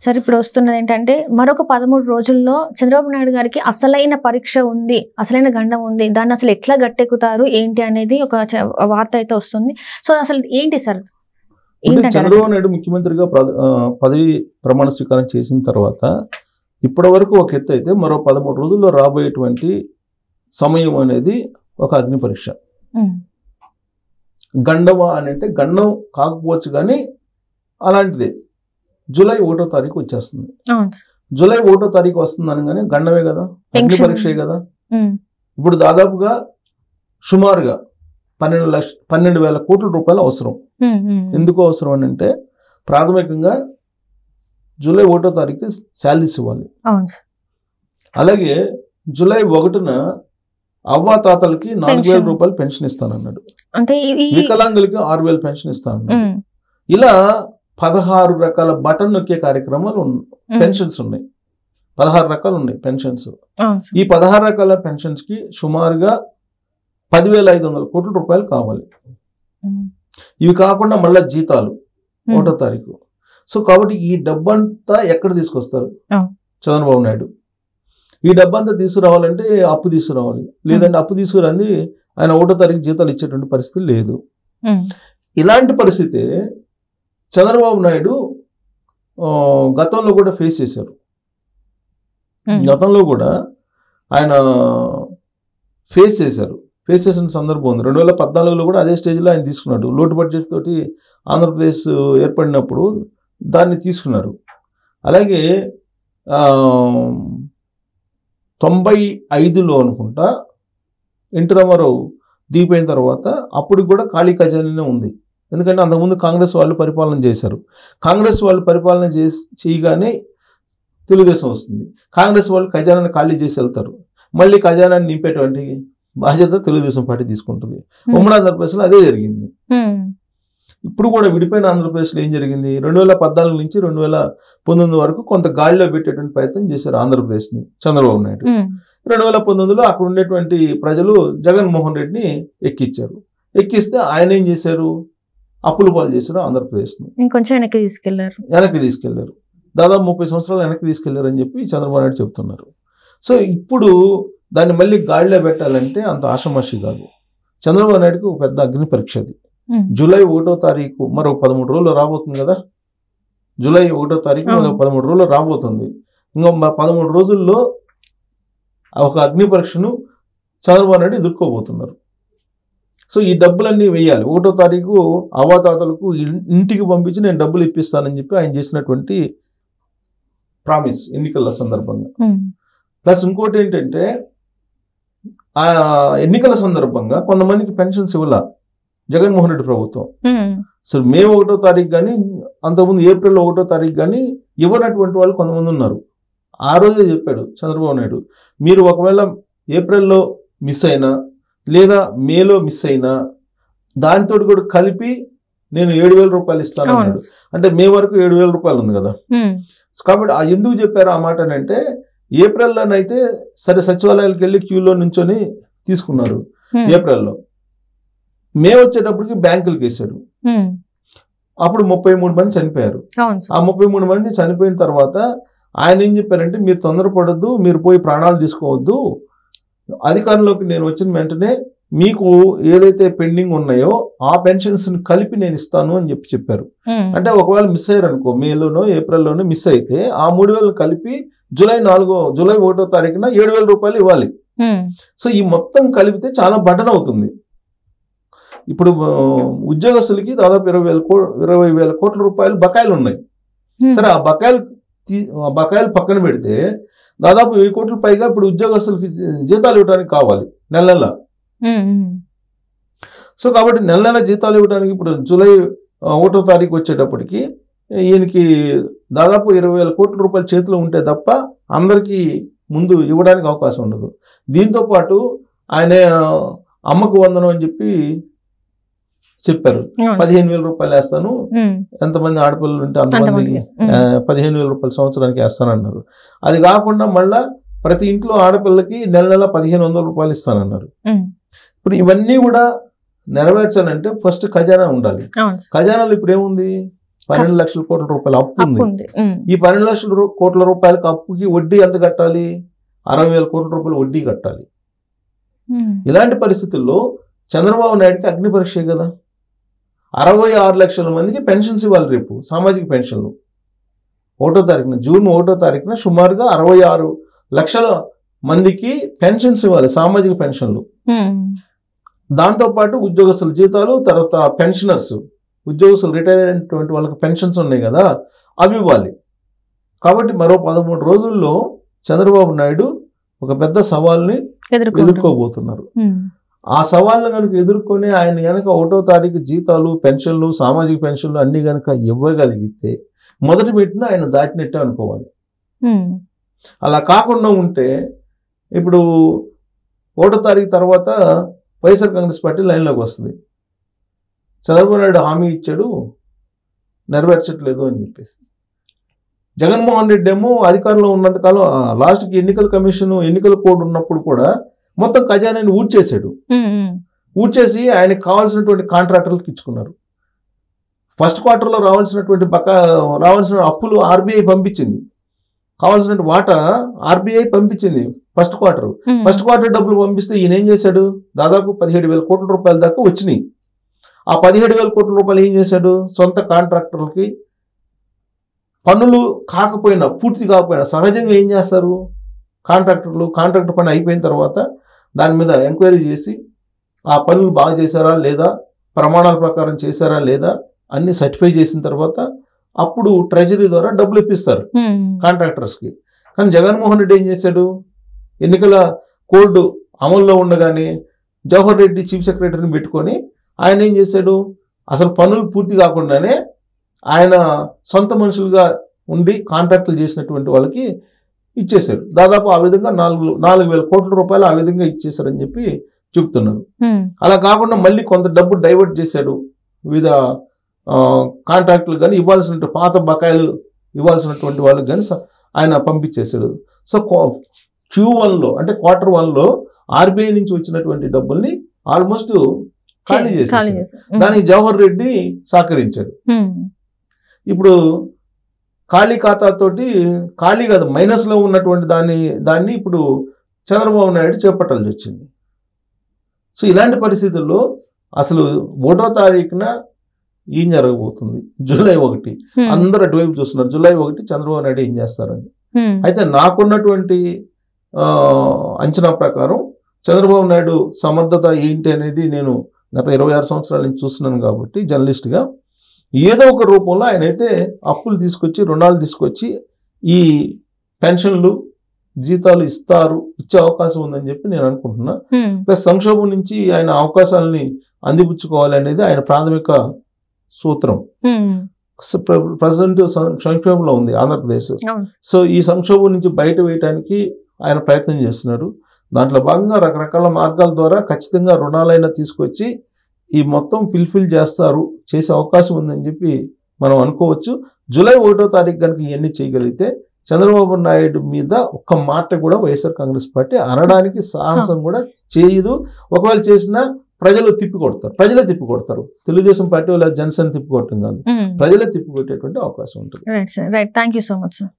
Sir ఇప్పుడు వస్తున్నది ఏంటంటే మరొక 13 రోజుల్లో చంద్రబాబు నాయుడు గారికి అసలైన పరీక్ష ఉంది, అసలైన గండం ఉంది, దాన్ని అసలు ఎట్లా గట్టెక్కుతారు ఏంటి అనేది ఒక వార్త అయితే వస్తుంది. సో అసలు ఏంటి సార్? చంద్రబాబు నాయుడు ముఖ్యమంత్రిగా పదవి ప్రమాణ స్వీకారం చేసిన తర్వాత ఇప్పటి వరకు ఒక ఎత్తు అయితే మరో 13 రోజుల్లో రాబోయేటువంటి సమయం అనేది ఒక అగ్ని పరీక్ష. గండమా అని అంటే గండం కాకపోవచ్చు కానీ అలాంటిదే. జూలై 1వ తారీఖు వచ్చేస్తుంది. జూలై 1వ తారీఖు వస్తుంది అనగానే గండమే కదా, అగ్ని పరీక్షే కదా. ఇప్పుడు దాదాపుగా సుమారుగా 12,000 కోట్ల రూపాయలు అవసరం. ఎందుకు అవసరం అని అంటే ప్రాథమికంగా జూలై 1వ తారీఖు శాలరీస్ ఇవ్వాలి. అలాగే జూలై 1న అవ్వాతాతలకి 4,000 రూపాయలు పెన్షన్ ఇస్తానన్నాడు. వికలాంగులకి 6,000 పెన్షన్ ఇస్తానన్నాడు. ఇలా 16 రకాల బటన్ నొక్కే కార్యక్రమాలు పెన్షన్స్ ఉన్నాయి. 16 రకాలు ఉన్నాయి పెన్షన్స్. ఈ 16 రకాల పెన్షన్స్ కి సుమారుగా 10,500 కోట్ల రూపాయలు కావాలి. ఇవి కాకుండా మళ్ళీ జీతాలు 1వ తారీఖు. సో కాబట్టి ఈ డబ్బంతా ఎక్కడ తీసుకొస్తారు చంద్రబాబు నాయుడు? ఈ డబ్బంతా తీసుకురావాలంటే అప్పు తీసుకురావాలి. లేదంటే అప్పు తీసుకురంది ఆయన 1వ తారీఖు జీతాలు ఇచ్చేటువంటి పరిస్థితి లేదు. ఇలాంటి పరిస్థితి చంద్రబాబు నాయుడు గతంలో కూడా ఫేస్ చేశారు. గతంలో కూడా ఆయన ఫేస్ చేసిన సందర్భం ఉంది. 2014లో కూడా అదే స్టేజ్లో ఆయన తీసుకున్నాడు. లోటు బడ్జెట్ తోటి ఆంధ్రప్రదేశ్ ఏర్పడినప్పుడు దాన్ని తీసుకున్నారు. అలాగే 95లో అనుకుంటా ఎన్టీ రామారావు దిగిపోయిన తర్వాత అప్పుడు కూడా ఖాళీ ఖజానానే ఉంది. ఎందుకంటే అంతకుముందు కాంగ్రెస్ వాళ్ళు పరిపాలన చేశారు. కాంగ్రెస్ వాళ్ళు పరిపాలన చేయగానే తెలుగుదేశం వస్తుంది. కాంగ్రెస్ వాళ్ళు ఖజానాన్ని ఖాళీ చేసి వెళ్తారు. మళ్ళీ ఖజానాన్ని నింపేటువంటి బాధ్యత తెలుగుదేశం పార్టీ తీసుకుంటుంది. ఉమ్మడి ఆంధ్రప్రదేశ్లో అదే జరిగింది. ఇప్పుడు కూడా విడిపోయిన ఆంధ్రప్రదేశ్లో ఏం జరిగింది? 2014 నుంచి 2019 వరకు కొంత గాలిలో పెట్టేటువంటి ప్రయత్నం చేశారు ఆంధ్రప్రదేశ్ని చంద్రబాబు నాయుడు. 2019లో అక్కడ ఉండేటువంటి ప్రజలు జగన్మోహన్ రెడ్డిని ఎక్కిస్తే ఆయన ఏం చేశారు? అప్పుల పాలు చేశారు ఆంధ్రప్రదేశ్ని. ఇంకొంచెం వెనక్కి తీసుకెళ్లారు. దాదాపు 30 సంవత్సరాలు వెనక్కి తీసుకెళ్లారని చెప్పి చంద్రబాబు నాయుడు చెప్తున్నారు. సో ఇప్పుడు దాన్ని మళ్ళీ గాడిలో పెట్టాలంటే అంత ఆషమాషి కాదు. చంద్రబాబు నాయుడుకి ఒక పెద్ద అగ్ని పరీక్ష అది. జూలై 1వ తారీఖు మరో 13 రోజులు రాబోతుంది కదా. జూలై 1వ తారీఖు మరో 13 రోజులు రాబోతుంది. ఇంకా 13 రోజుల్లో ఒక అగ్ని పరీక్షను చంద్రబాబు నాయుడు ఎదుర్కోబోతున్నారు. సో ఈ డబ్బులన్నీ వేయాలి. 1వ తారీఖు అవ్వాతాతలకు ఇంటికి పంపించి నేను డబ్బులు ఇప్పిస్తానని చెప్పి ఆయన చేసినటువంటి ప్రామిస్ ఎన్నికల సందర్భంగా. ప్లస్ ఇంకోటి ఏంటంటే ఆ ఎన్నికల సందర్భంగా కొంతమందికి పెన్షన్స్ ఇవ్వాల జగన్మోహన్ రెడ్డి ప్రభుత్వం. సో మే 1వ తారీఖు కానీ అంతకుముందు ఏప్రిల్ 1వ తారీఖు కానీ ఇవ్వనటువంటి వాళ్ళు కొంతమంది ఉన్నారు. ఆ రోజే చెప్పాడు చంద్రబాబు నాయుడు, మీరు ఒకవేళ ఏప్రిల్లో మిస్ అయినా లేదా మేలో మిస్ అయినా దానితో కూడా కలిపి నేను 7,000 రూపాయలు ఇస్తాను అన్నాడు. అంటే మే వరకు 7,000 రూపాయలు ఉంది కదా. కాబట్టి ఎందుకు చెప్పారు ఆ మాట అంటే ఏప్రిల్లోనైతే సరే సచివాలయాలకు వెళ్ళి క్యూలో నుంచొని తీసుకున్నారు ఏప్రిల్లో. మే వచ్చేటప్పటికి బ్యాంకులకు వేశాడు. అప్పుడు 33 మంది చనిపోయారు. ఆ 33 మంది చనిపోయిన తర్వాత ఆయన ఏం చెప్పారంటే మీరు తొందరపడద్దు, మీరు పోయి ప్రాణాలు తీసుకోవద్దు, అధికారంలోకి నేను వచ్చిన వెంటనే మీకు ఏదైతే పెండింగ్ ఉన్నాయో ఆ పెన్షన్స్ కలిపి నేను ఇస్తాను అని చెప్పారు. అంటే ఒకవేళ మిస్ అయ్యారు అనుకో, మేలోనో ఏప్రిల్లోనో మిస్ అయితే ఆ 3,000 కలిపి జూలై 1వ తారీఖున 7,000 రూపాయలు ఇవ్వాలి. సో ఈ మొత్తం కలిపితే చాలా బటన్ అవుతుంది. ఇప్పుడు ఉద్యోగస్తులకి దాదాపు 20,000 కోట్ల రూపాయలు బకాయిలు ఉన్నాయి. సరే ఆ బకాయిలు పక్కన పెడితే దాదాపు 1,000 కోట్ల పైగా ఇప్పుడు ఉద్యోగస్తులకి జీతాలు ఇవ్వడానికి కావాలి నెల. సో కాబట్టి నెల జీతాలు ఇవ్వడానికి ఇప్పుడు జూలై 1వ తారీఖు వచ్చేటప్పటికి ఈయనకి దాదాపు 20,000 కోట్ల రూపాయల చేతిలో ఉంటే తప్ప అందరికీ ముందు ఇవ్వడానికి అవకాశం ఉండదు. దీంతో పాటు ఆయన అమ్మకు వందనం అని చెప్పి చెప్పారు. 15,000 రూపాయలు వేస్తాను, ఎంతమంది ఆడపిల్లలు ఉంటే అంతమందికి 15,000 రూపాయలు సంవత్సరానికి వేస్తానన్నారు. అది కాకుండా మళ్ళా ప్రతి ఇంట్లో ఆడపిల్లకి నెల 1,500 రూపాయలు ఇస్తానన్నారు. ఇప్పుడు ఇవన్నీ కూడా నెరవేర్చాలంటే ఫస్ట్ ఖజానా ఉండాలి. ఖజానాలో ఇప్పుడు ఏముంది? 12 లక్షల కోట్ల రూపాయల అప్పు అప్పు ఉంది. ఉంది. ఈ 12 లక్షల కోట్ల రూపాయలకు అప్పుకి వడ్డీ ఎంత కట్టాలి? 60,000 కోట్ల రూపాయలు వడ్డీ కట్టాలి. ఇలాంటి పరిస్థితుల్లో చంద్రబాబు నాయుడుకి అగ్ని పరీక్షే కదా. 66 లక్షల మందికి పెన్షన్స్ ఇవ్వాలి రేపు, సామాజిక పెన్షన్లు. 1వ తారీఖున, జూన్ 1వ తారీఖున సుమారుగా 66 లక్షల మందికి పెన్షన్స్ ఇవ్వాలి, సామాజిక పెన్షన్లు. దాంతోపాటు ఉద్యోగస్తుల జీతాలు, తర్వాత పెన్షనర్స్, ఉద్యోగస్తులు రిటైర్ అయినటువంటి వాళ్ళకి పెన్షన్స్ ఉన్నాయి కదా, అవి ఇవ్వాలి. కాబట్టి మరో 13 రోజుల్లో చంద్రబాబు నాయుడు ఒక పెద్ద సవాల్ని ఎదుర్కోబోతున్నారు. ఆ సవాళ్ళను కనుక ఎదుర్కొని ఆయన కనుక 1వ తారీఖు జీతాలు, పెన్షన్లు, సామాజిక పెన్షన్లు అన్ని కనుక ఇవ్వగలిగితే మొదటి మెట్టున ఆయన దాటినట్టే అనుకోవాలి. అలా కాకుండా ఉంటే ఇప్పుడు 1వ తారీఖు తర్వాత వైఎస్ఆర్ కాంగ్రెస్ పార్టీ లైన్లోకి వస్తుంది. చంద్రబాబు నాయుడు హామీ ఇచ్చాడు, నెరవేర్చట్లేదు అని చెప్పేసి. జగన్మోహన్ రెడ్డి ఏమో అధికారంలో ఉన్నంతకాలం లాస్ట్కి ఎన్నికల కమిషన్, ఎన్నికల కోడ్ ఉన్నప్పుడు కూడా మొత్తం ఖజానాని ఊడ్చేశాడు. ఊడ్చేసి ఆయనకు కావాల్సినటువంటి కాంట్రాక్టర్లకు ఇచ్చుకున్నారు. ఫస్ట్ క్వార్టర్లో రావాల్సిన అప్పులు ఆర్బీఐ పంపించింది, కావాల్సిన వాటా ఆర్బీఐ పంపించింది. ఫస్ట్ క్వార్టర్ డబ్బులు పంపిస్తే ఈయన ఏం చేశాడు? దాదాపు 17,000 కోట్ల రూపాయల దాకా వచ్చినాయి. ఆ 17,000 కోట్ల రూపాయలు ఏం చేశాడు? సొంత కాంట్రాక్టర్లకి పనులు కాకపోయినా, పూర్తి కాకపోయినా, సహజంగా ఏం చేస్తారు కాంట్రాక్టర్ పని అయిపోయిన తర్వాత దాని మీద ఎంక్వైరీ చేసి ఆ పనులు బాగా చేశారా లేదా, ప్రమాణాల ప్రకారం చేశారా లేదా అన్ని సర్టిఫై చేసిన తర్వాత అప్పుడు ట్రెజరీ ద్వారా డబ్బులు ఇప్పిస్తారు కాంట్రాక్టర్స్కి. కానీ జగన్మోహన్ రెడ్డి ఏం చేశాడు? ఎన్నికల కోడ్ అమల్లో ఉండగానే జవహర్ రెడ్డి చీఫ్ సెక్రటరీని పెట్టుకొని ఆయన ఏం చేశాడు? అసలు పనులు పూర్తి కాకుండానే ఆయన సొంత మనుషులుగా ఉండి కాంట్రాక్టులు చేసినటువంటి వాళ్ళకి ఇచ్చేశాడు. దాదాపు ఆ విధంగా 4,000 కోట్ల రూపాయలు ఆ విధంగా ఇచ్చేశారని చెప్పి చెప్తున్నారు. అలా కాకుండా మళ్ళీ కొంత డబ్బు డైవర్ట్ చేశాడు వివిధ కాంట్రాక్టులు కానీ, ఇవ్వాల్సిన పాత బకాయిలు ఇవ్వాల్సినటువంటి వాళ్ళకి కానీ ఆయన పంపించేశాడు. సో Q1లో అంటే Q1లో ఆర్బీఐ నుంచి వచ్చినటువంటి డబ్బుల్ని ఆల్మోస్ట్ ఖాళీ చేసేసాడు. దానికి జవహర్ రెడ్డి సహకరించాడు. ఇప్పుడు ఖాళీ ఖాతాతోటి, ఖాళీ కాదు మైనస్లో ఉన్నటువంటి దాన్ని ఇప్పుడు చంద్రబాబు నాయుడు చేపట్టాల్సి వచ్చింది. సో ఇలాంటి పరిస్థితుల్లో అసలు 1వ తారీఖున ఏం జరగబోతుంది? జూలై 1 అందరూ అటువైపు చూస్తున్నారు. జూలై 1 చంద్రబాబు నాయుడు ఏం చేస్తారని. అయితే నాకున్నటువంటి అంచనా ప్రకారం చంద్రబాబు నాయుడు సమర్థత ఏంటి అనేది నేను గత 26 సంవత్సరాల నుంచి చూస్తున్నాను కాబట్టి జర్నలిస్ట్గా, ఏదో ఒక రూపంలో ఆయన అయితే అప్పులు తీసుకొచ్చి, రుణాలు తీసుకొచ్చి ఈ పెన్షన్లు, జీతాలు ఇచ్చే అవకాశం ఉందని చెప్పి నేను అనుకుంటున్నా. ప్లస్ సంక్షోభం నుంచి ఆయన అవకాశాలని అందిపుచ్చుకోవాలి అనేది ఆయన ప్రాథమిక సూత్రం. ప్రజెంట్ సంక్షోభంలో ఉంది ఆంధ్రప్రదేశ్. సో ఈ సంక్షోభం నుంచి బయట వేయడానికి ఆయన ప్రయత్నం చేస్తున్నాడు. దాంట్లో భాగంగా రకరకాల మార్గాల ద్వారా ఖచ్చితంగా రుణాలైనా తీసుకొచ్చి ఈ మొత్తం ఫిల్ఫిల్ చేసే అవకాశం ఉందని చెప్పి మనం అనుకోవచ్చు. జూలై 1వ తారీఖు కనుక ఇవన్నీ చేయగలిగితే చంద్రబాబు నాయుడు మీద ఒక్క మాట కూడా వైఎస్ఆర్ కాంగ్రెస్ పార్టీ అనడానికి సాహసం కూడా చేయదు. ఒకవేళ చేసినా ప్రజలే తిప్పికొడతారు. తెలుగుదేశం పార్టీ వాళ్ళ జనసేన తిప్పికొట్టడం కాదు, ప్రజలే తిప్పికొట్టేటువంటి అవకాశం ఉంటుంది. Right sir, right. Thank you so much sir.